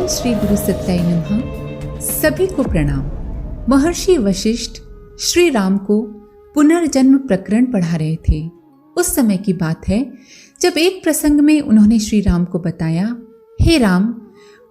श्री गुरु सत्याय नमः। सभी को प्रणाम। महर्षि वशिष्ठ श्री राम को पुनर्जन्म प्रकरण पढ़ा रहे थे। उस समय की बात है जब एक प्रसंग में उन्होंने श्री राम को बताया, हे राम,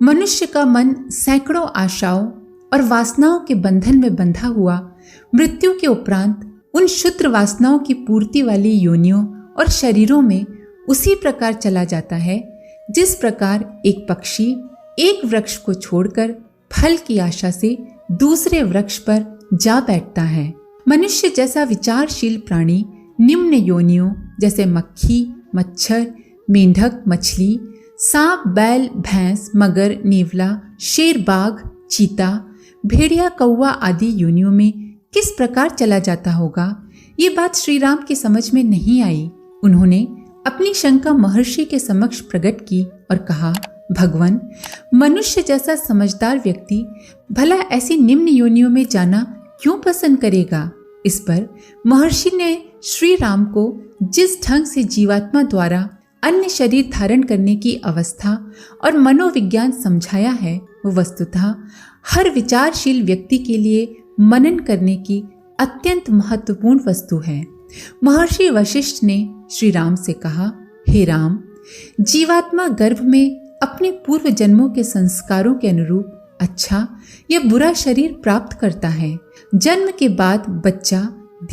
मनुष्य का मन सैकड़ों आशाओं और वासनाओं के बंधन में बंधा हुआ मृत्यु के उपरांत उन क्षुद्र वासनाओं की पूर्ति वाली योनियों और शरीरों में उसी प्रकार चला जाता है जिस प्रकार एक पक्षी एक वृक्ष को छोड़कर फल की आशा से दूसरे वृक्ष पर जा बैठता है। मनुष्य जैसा विचारशील प्राणी निम्न योनियों जैसे मक्खी, मच्छर, मेंढक, मछली, सांप, बैल, भैंस, मगर, नेवला, शेर, बाघ, चीता, भेड़िया, कौवा आदि योनियों में किस प्रकार चला जाता होगा, ये बात श्री राम की समझ में नहीं आई। उन्होंने अपनी शंका महर्षि के समक्ष प्रकट की और कहा, भगवान, मनुष्य जैसा समझदार व्यक्ति भला ऐसी निम्न योनियों में जाना क्यों पसंद करेगा। इस पर महर्षि ने श्री राम को जिस ढंग से जीवात्मा द्वारा अन्य शरीर धारण करने की अवस्था और मनोविज्ञान समझाया है, वो वस्तुतः हर विचारशील व्यक्ति के लिए मनन करने की अत्यंत महत्वपूर्ण वस्तु है। महर्षि वशिष्ठ ने श्री राम से कहा, हे राम, जीवात्मा गर्भ में अपने पूर्व जन्मों के संस्कारों के अनुरूप अच्छा या बुरा शरीर प्राप्त करता है। जन्म के बाद बच्चा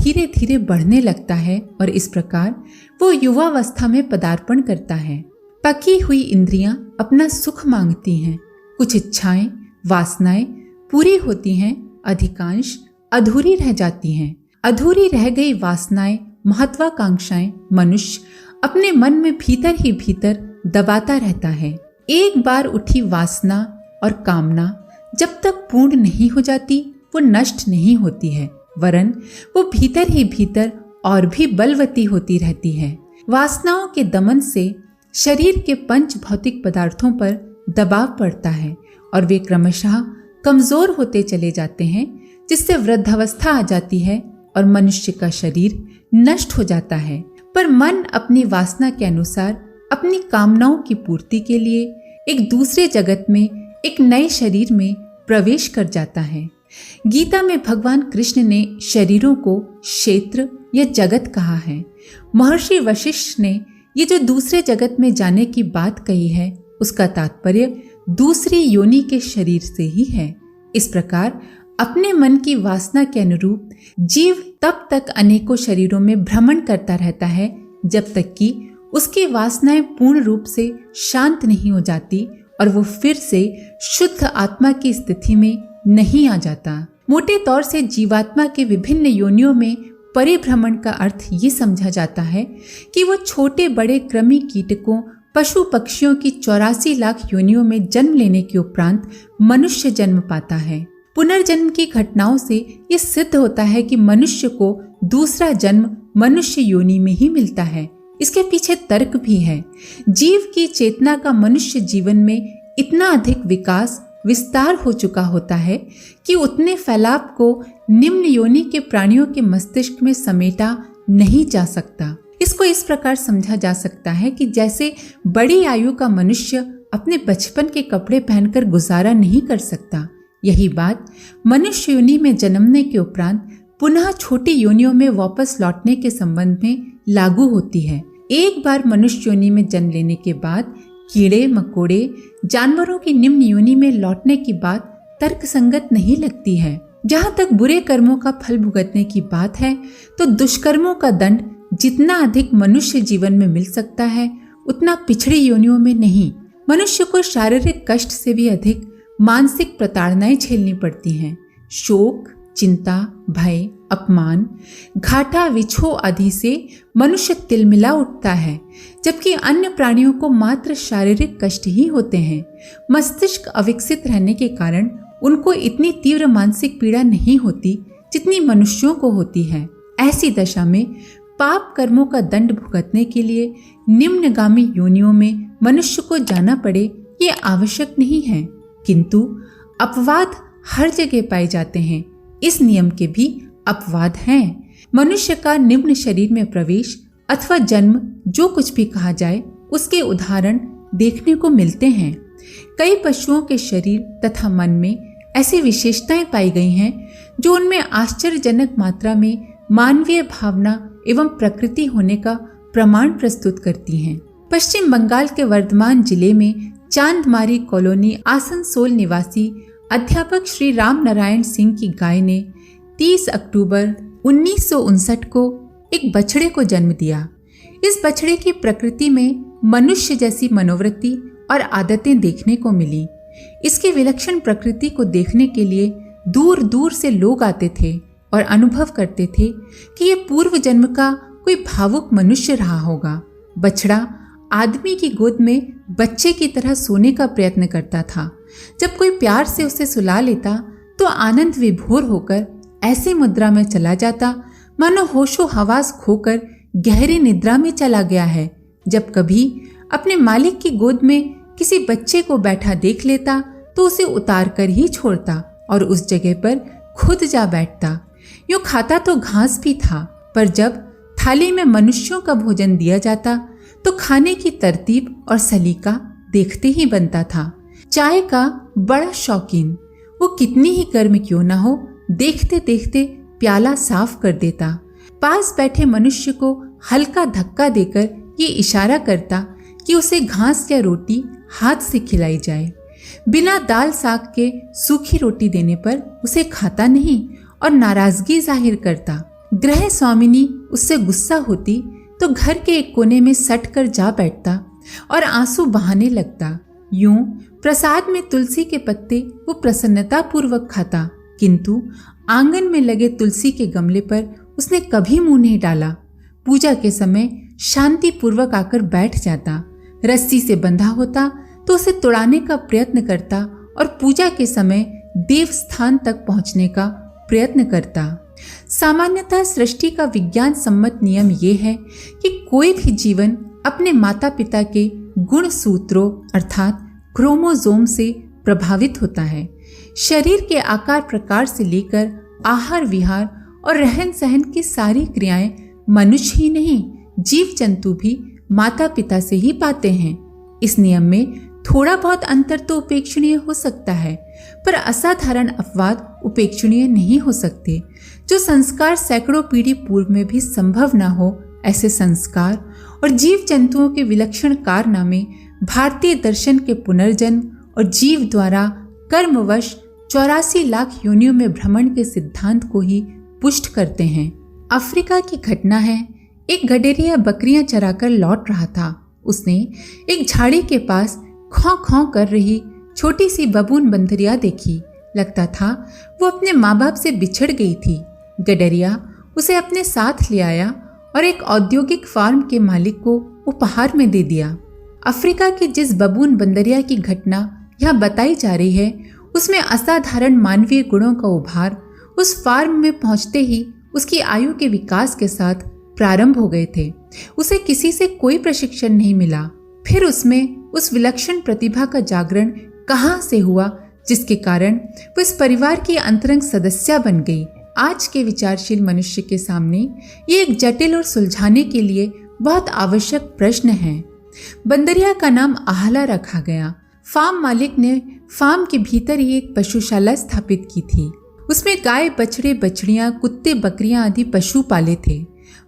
धीरे धीरे बढ़ने लगता है और इस प्रकार वो युवावस्था में पदार्पण करता है। पकी हुई इंद्रियां अपना सुख मांगती हैं। कुछ इच्छाएं, वासनाएं पूरी होती हैं, अधिकांश अधूरी रह जाती हैं। अधूरी रह गई वासनाएं, महत्वाकांक्षाएं मनुष्य अपने मन में भीतर ही भीतर दबाता रहता है। एक बार उठी वासना और कामना जब तक पूर्ण नहीं हो जाती वो नष्ट नहीं होती है, वरन वो भीतर ही भीतर और भी बलवती होती रहती है। वासनाओं के दमन से शरीर के पंच भौतिक पदार्थों पर दबाव पड़ता है और वे क्रमशः कमजोर होते चले जाते हैं, जिससे वृद्धावस्था आ जाती है और मनुष्य का शरीर नष्ट हो जाता है। पर मन अपनी वासना के अनुसार अपनी कामनाओं की पूर्ति के लिए एक दूसरे जगत में, एक नए शरीर में प्रवेश कर जाता है। गीता में भगवान कृष्ण ने शरीरों को क्षेत्र या जगत कहा है। महर्षि वशिष्ठ ने ये जो दूसरे जगत में जाने की बात कही है, उसका तात्पर्य दूसरी योनि के शरीर से ही है। इस प्रकार अपने मन की वासना के अनुरूप जीव तब तक अनेकों शरीरों में भ्रमण करता रहता है जब तक कि उसकी वासनाएं पूर्ण रूप से शांत नहीं हो जाती और वो फिर से शुद्ध आत्मा की स्थिति में नहीं आ जाता। मोटे तौर से जीवात्मा के विभिन्न योनियों में परिभ्रमण का अर्थ ये समझा जाता है कि वो छोटे बड़े कृमि कीटकों, पशु पक्षियों की 84 लाख योनियों में जन्म लेने के उपरांत मनुष्य जन्म पाता है। पुनर्जन्म की घटनाओं से ये सिद्ध होता है कि मनुष्य को दूसरा जन्म मनुष्य योनि में ही मिलता है। इसके पीछे तर्क भी है। जीव की चेतना का मनुष्य जीवन में इतना अधिक विकास विस्तार हो चुका होता है कि उतने फैलाव को निम्न योनि के प्राणियों के मस्तिष्क में समेटा नहीं जा सकता। इसको इस प्रकार समझा जा सकता है कि जैसे बड़ी आयु का मनुष्य अपने बचपन के कपड़े पहनकर गुजारा नहीं कर सकता, यही बात मनुष्य योनि में जन्मने के उपरांत पुनः छोटी योनियों में वापस लौटने के संबंध में लागू होती है। एक बार मनुष्य योनि में जन्म लेने के बाद कीड़े मकोड़े जानवरों की निम्न योनि में लौटने की बात तर्क संगत नहीं लगती है। जहाँ तक बुरे कर्मों का फल भुगतने की बात है, तो दुष्कर्मों का दंड जितना अधिक मनुष्य जीवन में मिल सकता है उतना पिछड़ी योनियों में नहीं। मनुष्य को शारीरिक कष्ट से भी अधिक मानसिक प्रताड़नाएं झेलनी पड़ती हैं। शोक, चिंता, भय, अपमान, घाटा, विछोह आदि से मनुष्य तिलमिला उठता है, जबकि अन्य प्राणियों को मात्र शारीरिक कष्ट ही होते हैं। मस्तिष्क अविकसित रहने के कारण उनको इतनी तीव्र मानसिक पीड़ा नहीं होती जितनी मनुष्यों को होती है। ऐसी दशा में पाप कर्मों का दंड भुगतने के लिए निम्नगामी योनियों में मनुष्य को जाना पड़े, ये आवश्यक नहीं है। किंतु अपवाद हर जगह पाए जाते हैं। इस नियम के भी अपवाद हैं। मनुष्य का निम्न शरीर में प्रवेश अथवा जन्म, जो कुछ भी कहा जाए, उसके उदाहरण देखने को मिलते हैं। कई पशुओं के शरीर तथा मन में ऐसी विशेषताएं पाई गई हैं जो उनमें आश्चर्यजनक मात्रा में मानवीय भावना एवं प्रकृति होने का प्रमाण प्रस्तुत करती हैं। पश्चिम बंगाल के वर्धमान जिले में चांदमारी कॉलोनी आसनसोल निवासी अध्यापक श्री राम नारायण सिंह की गाय ने 30 अक्टूबर 1959 को एक बछड़े को जन्म दिया। इस बछड़े की प्रकृति में मनुष्य जैसी मनोवृत्ति और आदतें देखने को मिली। इसकी विलक्षण प्रकृति को देखने के लिए दूर दूर से लोग आते थे और अनुभव करते थे कि ये पूर्व जन्म का कोई भावुक मनुष्य रहा होगा। बछड़ा आदमी की गोद में बच्चे की तरह सोने का प्रयत्न करता था। जब कोई प्यार से उसे सुला लेता तो आनंद विभोर होकर ऐसी मुद्रा में चला जाता मानो होशो हवास खोकर गहरी निद्रा में चला गया है। जब कभी अपने मालिक की गोद में किसी बच्चे को बैठा देख लेता तो उसे उतार कर ही छोड़ता और उस जगह पर खुद जा बैठता। यूं खाता तो घास भी था, पर जब थाली में मनुष्यों का भोजन दिया जाता तो खाने की तरतीब और सलीका देखते ही बनता था। चाय का बड़ा शौकीन, वो कितनी ही गर्म क्यों ना हो, देखते देखते प्याला साफ कर देता। पास बैठे मनुष्य को हल्का धक्का देकर ये इशारा करता कि उसे घास या रोटी हाथ से खिलाई जाए। बिना दाल साग के सूखी रोटी देने पर उसे खाता नहीं और नाराजगी जाहिर करता। गृह स्वामिनी उससे गुस्सा होती तो घर के एक कोने में सट कर जा बैठता और आंसू बहाने लगता। यूं प्रसाद में तुलसी के पत्ते वो प्रसन्नता पूर्वक खाता, किंतु आंगन में लगे तुलसी के गमले पर उसने कभी मुंह नहीं डाला। पूजा के समय शांति पूर्वक आकर बैठ जाता। रस्सी से बंधा होता तो उसे तोड़ाने का प्रयत्न करता और पूजा के समय देव स्थान तक पहुंचने का प्रयत्न करता। सामान्यतः सृष्टि का विज्ञान सम्मत नियम ये है कि कोई भी जीवन अपने माता पिता के गुण सूत्रों अर्थात क्रोमोसोम से प्रभावित होता है। शरीर के आकार प्रकार से लेकर आहार विहार और रहन सहन की सारी क्रियाएं मनुष्य ही नहीं जीव जंतु भी माता पिता से ही पाते हैं। इस नियम में थोड़ा बहुत अंतर तो उपेक्षणीय हो सकता है, पर असाधारण अपवाद उपेक्षणीय नहीं हो सकते। जो संस्कार सैकड़ों पीढ़ी पूर्व में भी संभव न हो, ऐसे संस्कार और जीव जंतुओं के विलक्षण कारनामे भारतीय दर्शन के पुनर्जन्म और जीव द्वारा कर्मवश 84 लाख योनियों में भ्रमण के सिद्धांत को ही पुष्ट करते हैं। अफ्रीका की घटना है। एक गडेरिया बकरियां चराकर लौट रहा था। उसने एक झाड़ी के पास खौं खौं कर रही छोटी सी बबून बंदरिया देखी। लगता था वो अपने माँ बाप से बिछड़ गई थी। गडेरिया उसे अपने साथ ले आया और एक औद्योगिक फार्म के मालिक को उपहार में दे दिया। अफ्रीका की जिस बबून बंदरिया की घटना यहाँ बताई जा रही है, उसमें असाधारण मानवीय गुणों का उभार उस फार्म में पहुंचते ही उसकी आयु के विकास के साथ प्रारंभ हो गए थे। उसे किसी से कोई प्रशिक्षण नहीं मिला। फिर उसमें उस विलक्षण प्रतिभा का जागरण कहाँ से हुआ जिसके कारण वो इस परिवार की अंतरंग सदस्य बन गई। आज के विचारशील मनुष्य के सामने ये एक जटिल और सुलझाने के लिए बहुत आवश्यक प्रश्न है। बंदरिया का नाम आहाला रखा गया। फार्म मालिक ने फार्म के भीतर ही एक पशुशाला स्थापित की थी। उसमें गाय बछड़े बछड़ियां कुत्ते बकरियां आदि पशु पाले थे।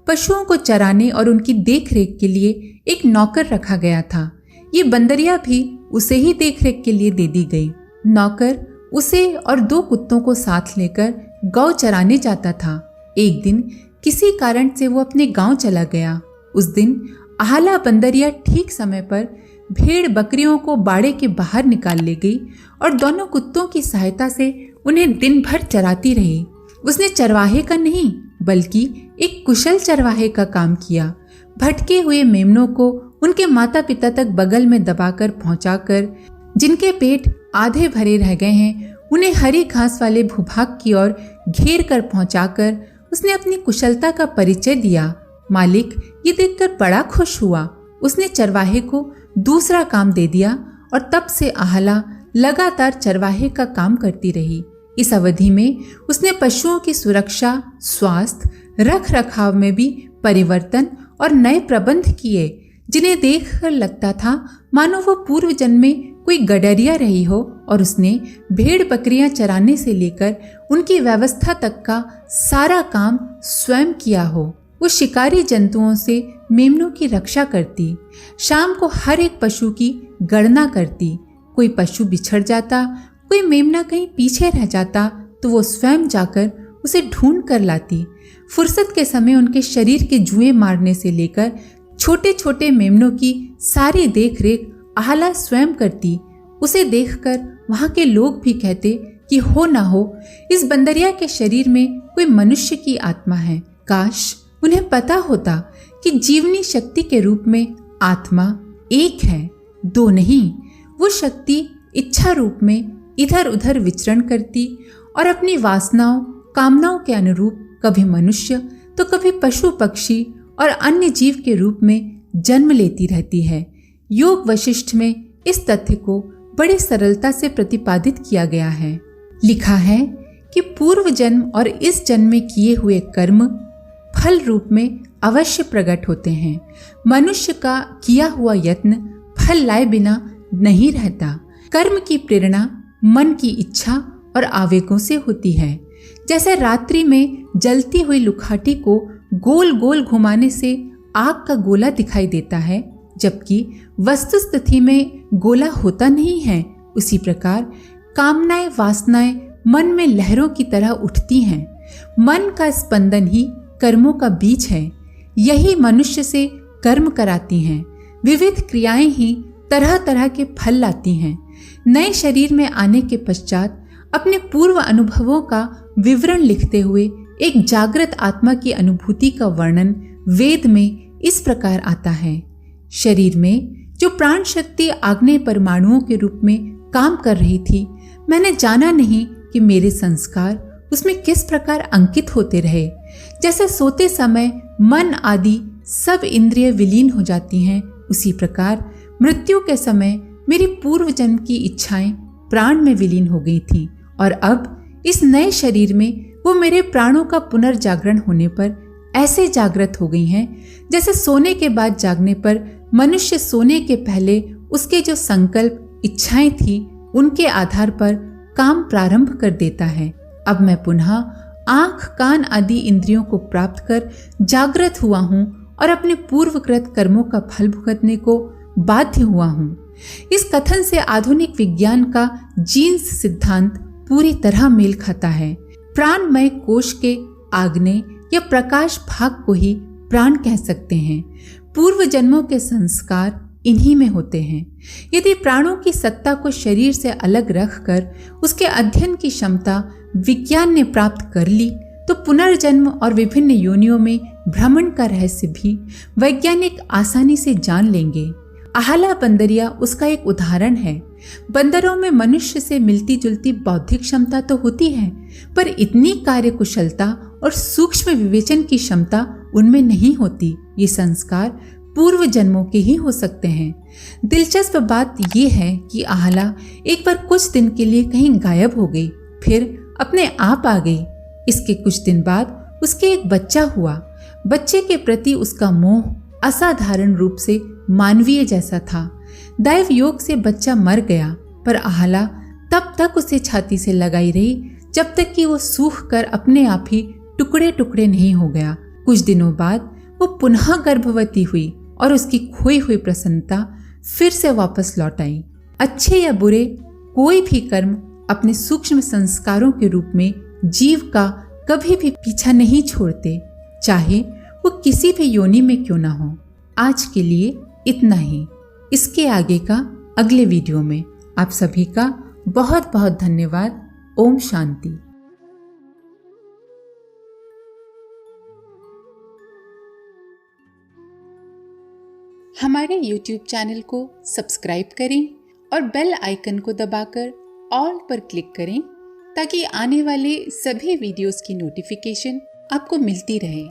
पशुओं को चराने और उनकी देखरेख के लिए एक नौकर रखा गया था। ये बंदरिया भी उसे ही देखरेख के लिए दे दी गई। नौकर उसे और 2 कुत्तों को साथ लेकर गौ चराने जाता था। एक दिन किसी कारण से वो अपने गांव चला गया। उस दिन आहाला बंदरिया ठीक समय पर भेड़ बकरियों को बाड़े के बाहर निकाल ले गई और दोनों कुत्तों की सहायता से उन्हें दिन भर चराती रही। उसने चरवाहे का नहीं बल्कि एक कुशल चरवाहे का काम किया। भटके हुए मेमनों को उनके माता पिता तक बगल में दबाकर पहुंचाकर, जिनके पेट आधे भरे रह गए हैं, उन्हें हरी घास वाले भूभाग की ओर घेर कर पहुंचाकर उसने अपनी कुशलता का परिचय दिया। मालिक ये देखकर बड़ा खुश हुआ। उसने चरवाहे को दूसरा काम दे दिया और तब से आहाला लगातार चरवाहे का काम करती रही। इस अवधि में उसने पशुओं की सुरक्षा, स्वास्थ्य, रख रखाव में भी परिवर्तन और नए प्रबंध किए, जिन्हें देखकर लगता था मानो वो पूर्व जन्म में कोई गडरिया रही हो और उसने भेड़ बकरियां चराने से लेकर उनकी व्यवस्था तक का सारा काम स्वयं किया हो। वो शिकारी जंतुओं से मेमनों की रक्षा करती, शाम को हर एक पशु की गणना करती। कोई पशु बिछड़ जाता, कोई मेमना कहीं पीछे रह जाता तो वो स्वयं जाकर उसे ढूंढ कर लाती। फुर्सत के समय उनके शरीर के जुएं मारने से लेकर छोटे छोटे मेमनों की सारी देख रेख आहाला स्वयं करती। उसे देखकर वहां के लोग भी कहते कि हो ना हो इस बंदरिया के शरीर में कोई मनुष्य की आत्मा है। काश उन्हें पता होता कि जीवनी शक्ति के रूप में आत्मा एक है, दो नहीं। वो शक्ति इच्छा रूप में इधर उधर विचरण करती और अपनी वासनाओं कामनाओं के अनुरूप कभी मनुष्य तो कभी पशु पक्षी और अन्य जीव के रूप में जन्म लेती रहती है। योग वशिष्ठ में इस तथ्य को बड़ी सरलता से प्रतिपादित किया गया है। लिखा है कि पूर्व जन्म और इस जन्म में किए हुए कर्म फल रूप में अवश्य प्रकट होते हैं। मनुष्य का किया हुआ यत्न फल लाए बिना नहीं रहता। कर्म की प्रेरणा मन की इच्छा और आवेगों से होती है। जैसे रात्रि में जलती हुई लुखाटी को गोल गोल घुमाने से आग का गोला दिखाई देता है, जबकि वस्तुस्थिति में गोला होता नहीं है, उसी प्रकार कामनाएं वासनाएं मन में लहरों की तरह उठती हैं। मन का स्पंदन ही कर्मों का बीज है। यही मनुष्य से कर्म कराती हैं। विविध क्रियाएं ही तरह तरह के फल लाती हैं। नए शरीर में आने के पश्चात अपने पूर्व अनुभवों का विवरण लिखते हुए एक जागृत आत्मा की अनुभूति का वर्णन वेद में इस प्रकार आता है। शरीर में जो प्राण शक्ति आग्नेय परमाणुओं के रूप में काम कर रही थी, मैंने जाना नहीं कि मेरे संस्कार उसमें किस प्रकार अंकित होते रहे। जैसे सोते समय मन आदि सब इंद्रिय विलीन हो जाती हैं, उसी प्रकार मृत्यु के समय मेरी पूर्व जन्म की इच्छाएं प्राण में विलीन हो गई थी और अब इस नए शरीर में वो मेरे प्राणों का पुनर्जागरण होने पर ऐसे जागृत हो गई हैं जैसे सोने के बाद जागने पर मनुष्य सोने के पहले उसके जो संकल्प इच्छाएं थी उनके आधार पर काम प्रारंभ कर देता है। अब मैं पुनः आंख कान आदि इंद्रियों को प्राप्त कर जागृत हुआ हूँ और अपने पूर्वकृत कर्मों का फल भुगतने को बाध्य हुआ हूँ। इस कथन से आधुनिक विज्ञान का जीन्स सिद्धांत पूरी तरह मेल खाता है। प्राणमय कोश के आग्नेय या प्रकाश भाग को ही प्राण कह सकते हैं। पूर्व जन्मों के संस्कार इन्हीं में होते हैं। यदि प्राणों की सत्ता को शरीर से अलग रखकर उसके अध्ययन की क्षमता विज्ञान ने प्राप्त कर ली तो पुनर्जन्म और विभिन्न योनियों में भ्रमण का रहस्य भी वैज्ञानिक आसानी से जान लेंगे। आहाला बंदरिया उसका एक उदाहरण है। बंदरों में मनुष्य से मिलती जुलती बौद्धिक क्षमता तो होती है, पर इतनी कार्यकुशलता और सूक्ष्म विवेचन की क्षमता उनमें नहीं होती। ये संस्कार पूर्व जन्मों के ही हो सकते हैं। दिलचस्प बात यह है कि आहाला एक बार कुछ दिन के लिए कहीं गायब हो गई, फिर अपने आप आ गई। इसके कुछ दिन बाद उसके एक बच्चा हुआ। बच्चे के प्रति उसका मोह असाधारण रूप से मानवीय जैसा था। दैव योग से बच्चा मर गया, पर आहाला तब तक उसे छाती से लगाई रही जब तक कि वो सूख कर अपने आप ही टुकड़े टुकड़े नहीं हो गया। कुछ दिनों बाद वो पुनः गर्भवती हुई और उसकी खोई हुई प्रसन्नता फिर से वापस लौट आई। अच्छे या बुरे कोई भी कर्म अपने सूक्ष्म संस्कारों के रूप में जीव का कभी भी पीछा नहीं छोड़ते, चाहे वो किसी भी योनि में क्यों ना हो। आज के लिए इतना ही। इसके आगे का अगले वीडियो में। आप सभी का बहुत बहुत धन्यवाद। ओम शांति। हमारे YouTube चैनल को सब्सक्राइब करें और बेल आइकन को दबाकर ऑल पर क्लिक करें ताकि आने वाले सभी वीडियोस की नोटिफिकेशन आपको मिलती रहे।